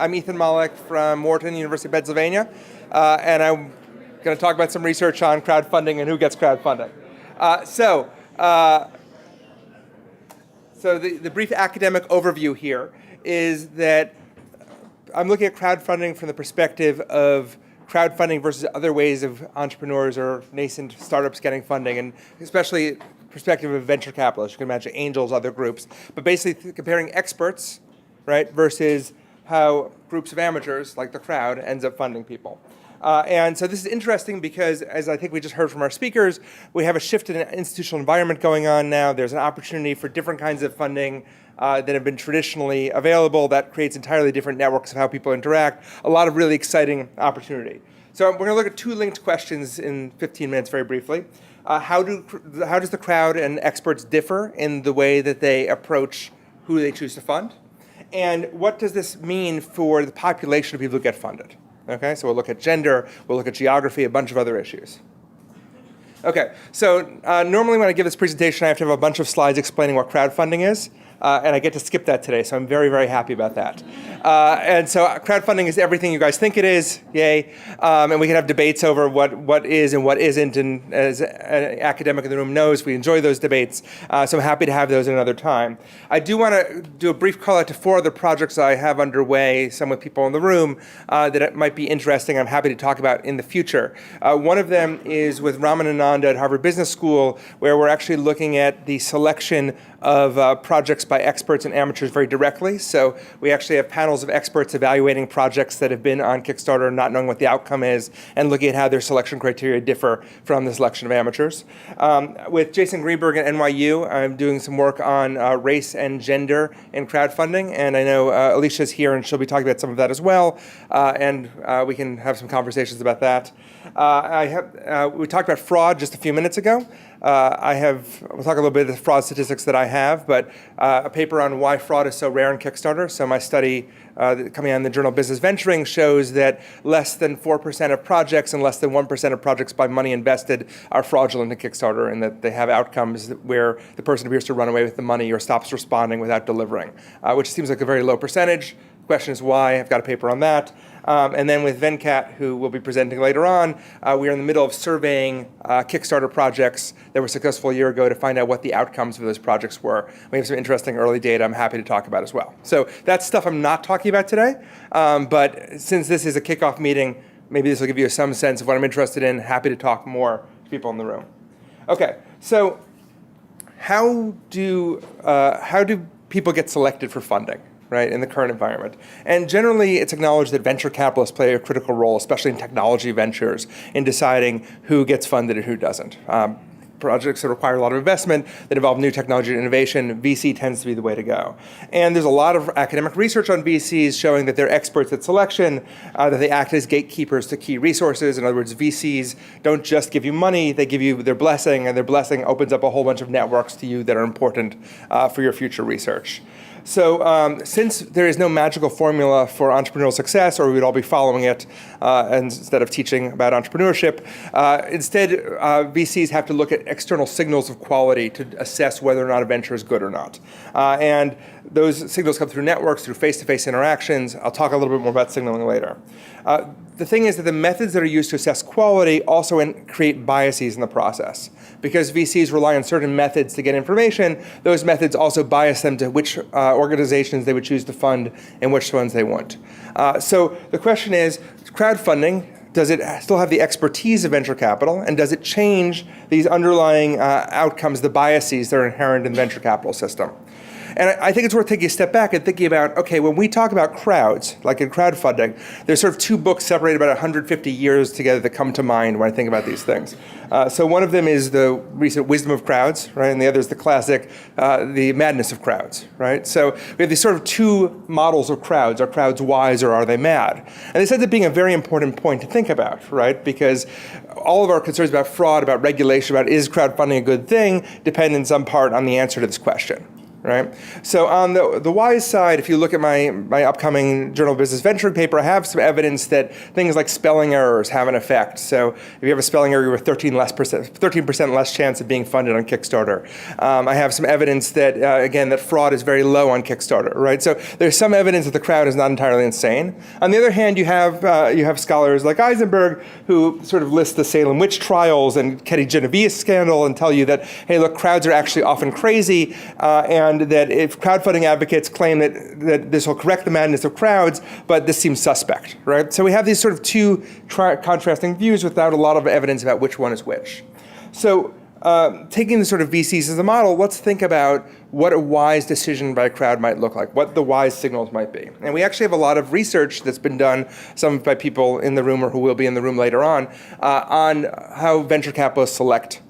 I'm Ethan Mollick from Wharton, University of Pennsylvania, and I'm going to talk about some research on crowdfunding and who gets crowdfunding. So the brief academic overview here is that I'm looking at crowdfunding from the perspective of crowdfunding versus other ways of entrepreneurs or nascent startups getting funding, and especially perspective of venture capitalists. You can imagine angels, other groups, but basically comparing experts, right, versus how groups of amateurs, like the crowd, ends up funding people. And so this is interesting because, as I think we just heard from our speakers, we have a shift in an institutional environment going on now. There's an opportunity for different kinds of funding that have been traditionally available that creates entirely different networks of how people interact. A lot of really exciting opportunity. So we're going to look at two linked questions in 15 minutes very briefly. How does the crowd and experts differ in the way that they approach who they choose to fund? And what does this mean for the population of people who get funded? Okay, so we'll look at gender, we'll look at geography, a bunch of other issues. Okay, so normally when I give this presentation, I have to have a bunch of slides explaining what crowdfunding is. And I get to skip that today, so I'm very, very happy about that. And so crowdfunding is everything you guys think it is, yay. And we can have debates over what is and what isn't, and as an academic in the room knows, we enjoy those debates. So I'm happy to have those another time. I do want to do a brief call out to 4 other projects I have underway, some with people in the room, that it might be interesting. I'm happy to talk about in the future. One of them is with Raman Ananda at Harvard Business School, where we're actually looking at the selection of projects by experts and amateurs very directly. So we actually have panels of experts evaluating projects that have been on Kickstarter, not knowing what the outcome is, and looking at how their selection criteria differ from the selection of amateurs. With Jason Greenberg at NYU, I'm doing some work on race and gender in crowdfunding, and I know Alicia's here, and she'll be talking about some of that as well, and we can have some conversations about that. We talked about fraud just a few minutes ago. We'll talk a little bit of the fraud statistics that I have, but a paper on why fraud is so rare in Kickstarter. So my study coming out in the Journal of Business Venturing shows that less than 4% of projects and less than 1% of projects by money invested are fraudulent in Kickstarter, and that they have outcomes where the person appears to run away with the money or stops responding without delivering, which seems like a very low percentage. The question is why. I've got a paper on that. And then with Venkat, who will be presenting later on, we are in the middle of surveying Kickstarter projects that were successful a year ago to find out what the outcomes of those projects were. We have some interesting early data I'm happy to talk about as well. So that's stuff I'm not talking about today, but since this is a kickoff meeting, maybe this will give you some sense of what I'm interested in. Happy to talk more to people in the room. Okay, so how do people get selected for funding? Right, in the current environment. And generally, it's acknowledged that venture capitalists play a critical role, especially in technology ventures, in deciding who gets funded and who doesn't. Projects that require a lot of investment, that involve new technology and innovation, VC tends to be the way to go. And there's a lot of academic research on VCs showing that they're experts at selection, that they act as gatekeepers to key resources. In other words, VCs don't just give you money, they give you their blessing, and their blessing opens up a whole bunch of networks to you that are important for your future research. So since there is no magical formula for entrepreneurial success, or we would all be following it instead of teaching about entrepreneurship, instead VCs have to look at external signals of quality to assess whether or not a venture is good or not. And those signals come through networks, through face-to-face interactions. I'll talk a little bit more about signaling later. The thing is that the methods that are used to assess quality also create biases in the process. Because VCs rely on certain methods to get information, those methods also bias them to which organizations they would choose to fund and which ones they won't. So the question is, crowdfunding, does it still have the expertise of venture capital, and does it change these underlying outcomes, the biases that are inherent in the venture capital system? And I think it's worth taking a step back and thinking about, okay, when we talk about crowds, like in crowdfunding, there's sort of 2 books separated about 150 years together that come to mind when I think about these things. So one of them is the recent Wisdom of Crowds, right? And the other is the classic, The Madness of Crowds, right? So we have these sort of 2 models of crowds. Are crowds wise or are they mad? And this ends up being a very important point to think about, right? Because all of our concerns about fraud, about regulation, about is crowdfunding a good thing, depend in some part on the answer to this question. right? So on the wise side, if you look at my upcoming Journal of Business Venturing paper, I have some evidence that things like spelling errors have an effect. So if you have a spelling error, you have a 13% less chance of being funded on Kickstarter. I have some evidence that, again, that fraud is very low on Kickstarter, right? So there's some evidence that the crowd is not entirely insane. On the other hand, you have scholars like Eisenberg who sort of list the Salem witch trials and Ketty Genovese scandal and tell you that, hey, look, crowds are actually often crazy, and that if crowdfunding advocates claim that this will correct the madness of crowds, but this seems suspect, right? So we have these sort of two contrasting views without a lot of evidence about which one is which. So taking the sort of VCs as a model, let's think about what a wise decision by a crowd might look like, what the wise signals might be. And we actually have a lot of research that's been done, some by people in the room or who will be in the room later on how venture capitalists select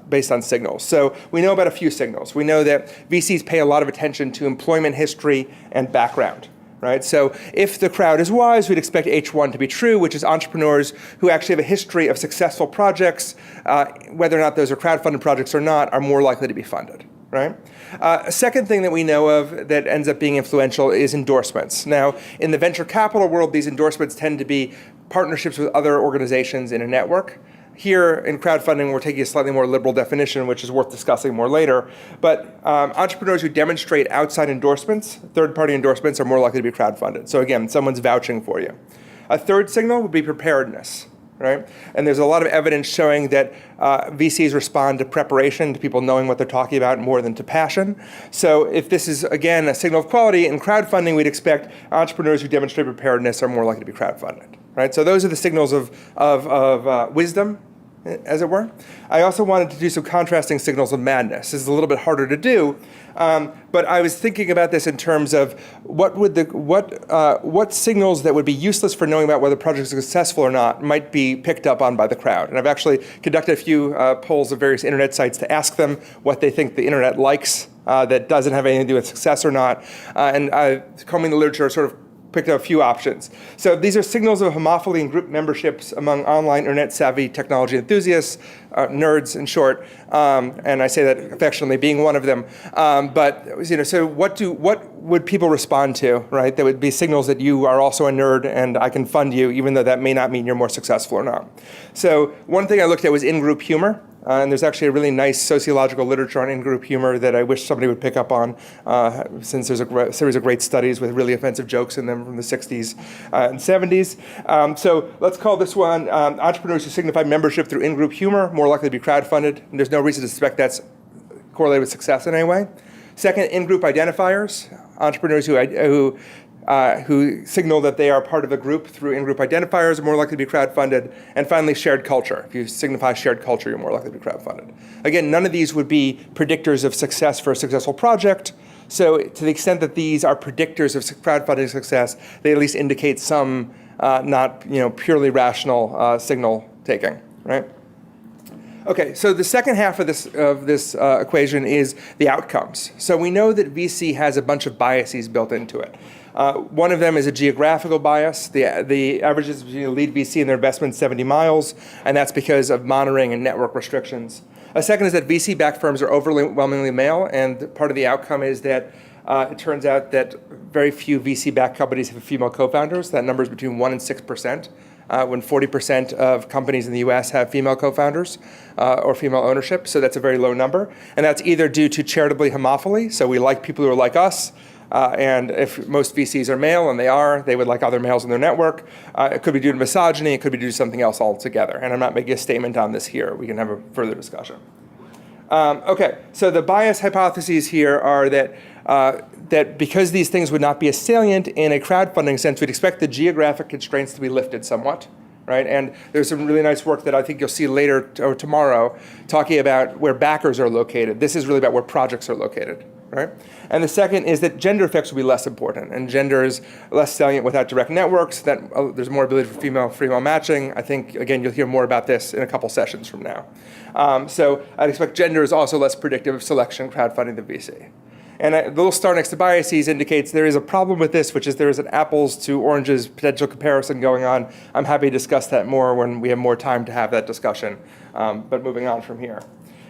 based on signals. So we know about a few signals. We know that VCs pay a lot of attention to employment history and background, right? So if the crowd is wise, we'd expect H1 to be true, which is entrepreneurs who actually have a history of successful projects, whether or not those are crowdfunded projects or not, are more likely to be funded, right? A second thing that we know of that ends up being influential is endorsements. Now, in the venture capital world, these endorsements tend to be partnerships with other organizations in a network. Here in crowdfunding, we're taking a slightly more liberal definition, which is worth discussing more later. But entrepreneurs who demonstrate outside endorsements, third-party endorsements, are more likely to be crowdfunded. So again, someone's vouching for you. A third signal would be preparedness, right? And there's a lot of evidence showing that VCs respond to preparation, to people knowing what they're talking about more than to passion. So if this is, again, a signal of quality, in crowdfunding, we'd expect entrepreneurs who demonstrate preparedness are more likely to be crowdfunded, right? So those are the signals of wisdom, as it were. I also wanted to do some contrasting signals of madness. This is a little bit harder to do, but I was thinking about this in terms of what signals that would be useless for knowing about whether projects are successful or not might be picked up on by the crowd. And I've actually conducted a few polls of various internet sites to ask them what they think the internet likes that doesn't have anything to do with success or not. And combing the literature, sort of picked up a few options. So these are signals of homophily and group memberships among online internet-savvy technology enthusiasts, nerds in short, and I say that affectionately, being one of them. So what would people respond to, right? That would be signals that you are also a nerd and I can fund you, even though that may not mean you're more successful or not. So one thing I looked at was in-group humor. And there's actually a really nice sociological literature on in-group humor that I wish somebody would pick up on, since there's a series of great studies with really offensive jokes in them from the 60s and 70s. So let's call this one entrepreneurs who signify membership through in-group humor, more likely to be crowdfunded. And there's no reason to suspect that's correlated with success in any way. Second, in-group identifiers, entrepreneurs who signal that they are part of a group through in-group identifiers are more likely to be crowdfunded. And finally, shared culture. If you signify shared culture, you're more likely to be crowdfunded. Again, none of these would be predictors of success for a successful project. So to the extent that these are predictors of crowdfunding success, they at least indicate some not purely rational signal taking, right? Okay, so the second half of this equation is the outcomes. So we know that VC has a bunch of biases built into it. One of them is a geographical bias. The averages between a lead VC and their investment 70 miles, and that's because of monitoring and network restrictions. A second is that VC-backed firms are overwhelmingly male, and part of the outcome is that it turns out that very few VC-backed companies have female co-founders. That number is between 1% and 6%. When 40% of companies in the US have female co-founders or female ownership, so that's a very low number. And that's either due to charitably homophily, so we like people who are like us, and if most VCs are male, and they would like other males in their network. It could be due to misogyny, it could be due to something else altogether. And I'm not making a statement on this here. We can have a further discussion. Okay, so the bias hypotheses here are that because these things would not be as salient in a crowdfunding sense, we'd expect the geographic constraints to be lifted somewhat, right? And there's some really nice work that I think you'll see later or tomorrow talking about where backers are located. This is really about where projects are located, right? And the second is that gender effects will be less important, and gender is less salient without direct networks, that there's more ability for female matching. I think, again, you'll hear more about this in a couple sessions from now. So I'd expect gender is also less predictive of selection crowdfunding than VC. And the little star next to biases indicates there is a problem with this, which is there is an apples to oranges potential comparison going on. I'm happy to discuss that more when we have more time to have that discussion, but moving on from here.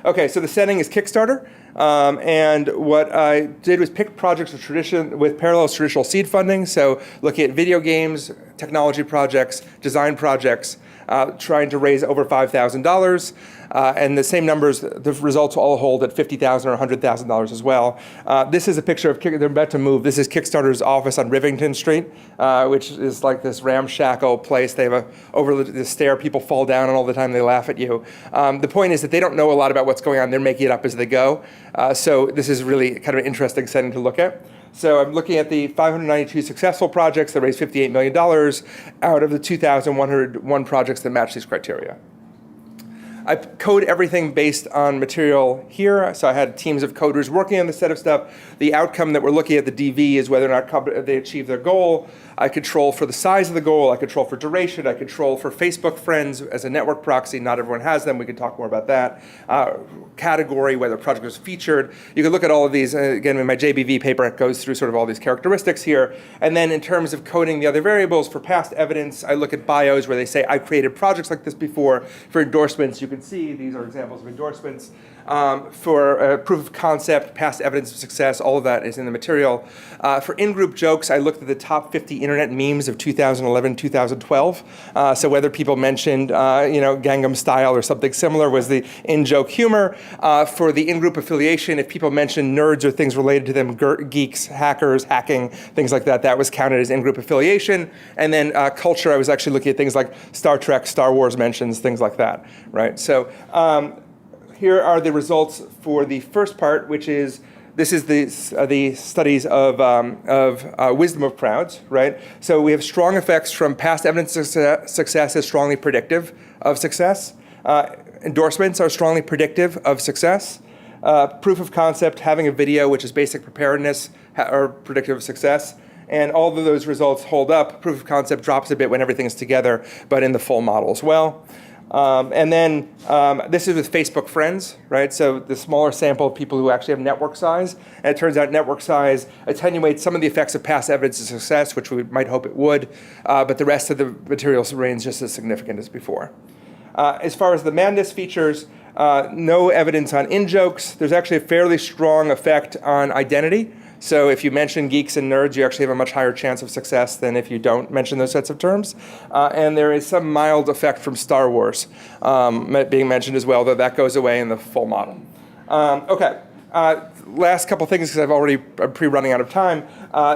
Okay, so the setting is Kickstarter, and what I did was pick projects with parallel to traditional seed funding. So looking at video games, technology projects, design projects, trying to raise over $5,000. And the same numbers, the results all hold at $50,000 or $100,000 as well. This is a picture of, they're about to move. This is Kickstarter's office on Rivington Street, which is like this ramshackle place. They have over the stair, people fall down, and all the time they laugh at you. The point is that they don't know a lot about what's going on. They're making it up as they go. So this is really kind of an interesting setting to look at. So I'm looking at the 592 successful projects that raised $58 million out of the 2,101 projects that match these criteria. I code everything based on material here. So I had teams of coders working on this set of stuff. The outcome that we're looking at, the DV, is whether or not they achieve their goal. I control for the size of the goal. I control for duration. I control for Facebook friends as a network proxy. Not everyone has them. We can talk more about that. Category, whether a project was featured. You can look at all of these. Again, in my JBV paper, it goes through sort of all these characteristics here. And then in terms of coding the other variables, for past evidence, I look at bios where they say, I've created projects like this before. For endorsements, you can see these are examples of endorsements. For proof of concept, past evidence of success, all of that is in the material. For in-group jokes, I looked at the top 50 internet memes of 2011, 2012. So whether people mentioned, Gangnam Style or something similar was the in-joke humor. For the in-group affiliation, if people mentioned nerds or things related to them, geeks, hackers, hacking, things like that, that was counted as in-group affiliation. And then culture, I was actually looking at things like Star Trek, Star Wars mentions, things like that, right? So here are the results for the first part, which is, this is the studies of wisdom of crowds, right? So we have strong effects from past evidence of success is strongly predictive of success. Endorsements are strongly predictive of success. Proof of concept, having a video, which is basic preparedness, are predictive of success. And all of those results hold up. Proof of concept drops a bit when everything is together, but in the full model as well. And then this is with Facebook friends, right? So the smaller sample of people who actually have network size. And it turns out network size attenuates some of the effects of past evidence of success, which we might hope it would. But the rest of the materials remains just as significant as before. As far as the madness features, no evidence on in-jokes. There's actually a fairly strong effect on identity. So if you mention geeks and nerds, you actually have a much higher chance of success than if you don't mention those sets of terms. And there is some mild effect from Star Wars being mentioned as well, though that goes away in the full model. Okay. Last couple things, because I'm pre-running out of time.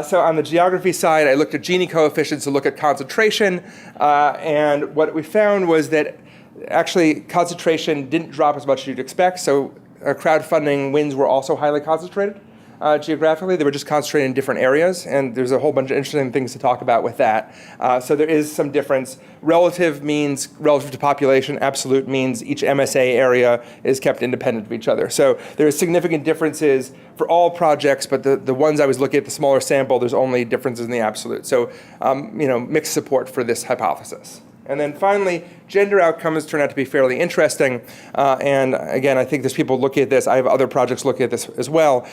So on the geography side, I looked at Gini coefficients to look at concentration. And what we found was that actually concentration didn't drop as much as you'd expect. So crowdfunding wins were also highly concentrated. Geographically, they were just concentrated in different areas, and there's a whole bunch of interesting things to talk about with that. So there is some difference. Relative means relative to population. Absolute means each MSA area is kept independent of each other. So there are significant differences for all projects, but the ones I was looking at, the smaller sample, there's only differences in the absolute. So mixed support for this hypothesis. And then finally, gender outcomes turn out to be fairly interesting. And again, I think there's people looking at this. I have other projects looking at this as well.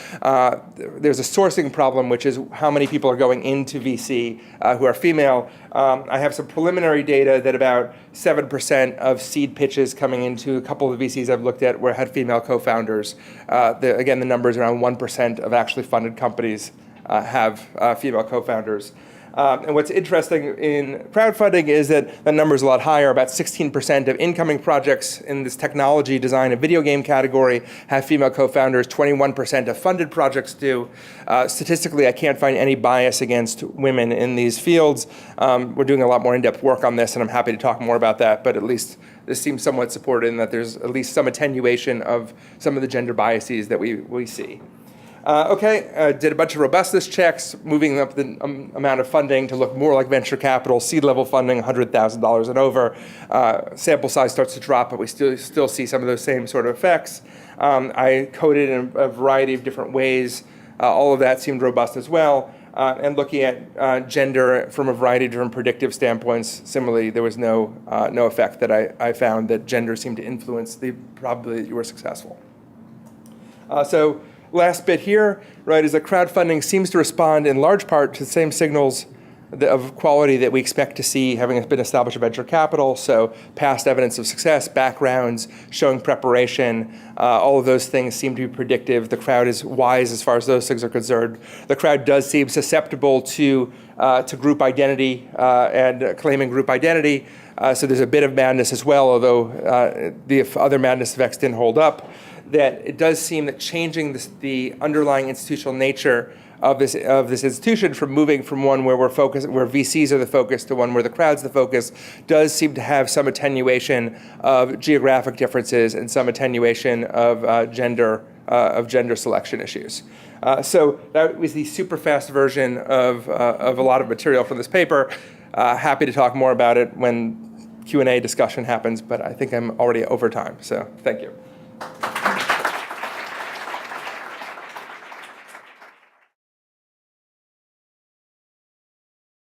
There's a sourcing problem, which is how many people are going into VC who are female. I have some preliminary data that about 7% of seed pitches coming into a couple of the VCs I've looked at had female co-founders. Again, the number is around 1% of actually funded companies have female co-founders. And what's interesting in crowdfunding is that the number is a lot higher. About 16% of incoming projects in this technology, design, and video game category have female co-founders. 21% of funded projects do. Statistically, I can't find any bias against women in these fields. We're doing a lot more in-depth work on this, and I'm happy to talk more about that. But at least this seems somewhat supported in that there's at least some attenuation of some of the gender biases that we see. Did a bunch of robustness checks, moving up the amount of funding to look more like venture capital, seed level funding, $100,000 and over. Sample size starts to drop, but we still see some of those same sort of effects. I coded in a variety of different ways. All of that seemed robust as well. And looking at gender from a variety of different predictive standpoints, similarly, there was no effect that I found that gender seemed to influence the probability that you were successful. Last bit here, right, is that crowdfunding seems to respond in large part to the same signals of quality that we expect to see having been established in venture capital. So past evidence of success, backgrounds, showing preparation, all of those things seem to be predictive. The crowd is wise as far as those things are concerned. The crowd does seem susceptible to group identity and claiming group identity. So there's a bit of madness as well, although the other madness effects didn't hold up. That it does seem that changing the underlying institutional nature of this institution, from moving from one where we're focused, where VCs are the focus, to one where the crowd's the focus, does seem to have some attenuation of geographic differences and some attenuation of gender selection issues. So that was the super fast version of a lot of material from this paper. Happy to talk more about it when Q&A discussion happens, but I think I'm already over time. So thank you.